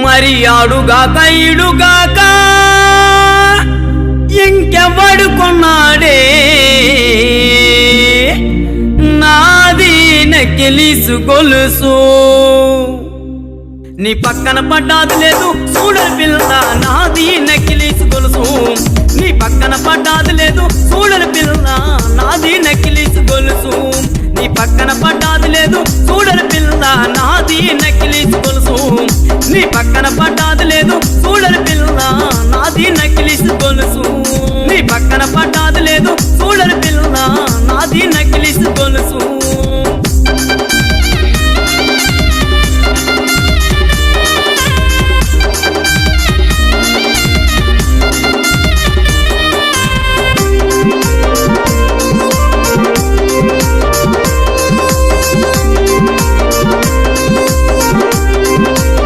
మరి ఆడుగాక ఈడుగాక ఇంకెవడు కొన్నాడే నాది నకిలీసు గొలుసు నీ పక్కన పడ్డాది లేదు చూడని పిల్ల నాది నకిలీసు గొలుసు నీ పక్కన పడ్డాది లేదు చూడని పిల్ల నాది నకిలీసు గొలుసు నీ పక్కన పడ్డాది లేదు చూడని పిల్ల నాది నకిలీసు గొలుసు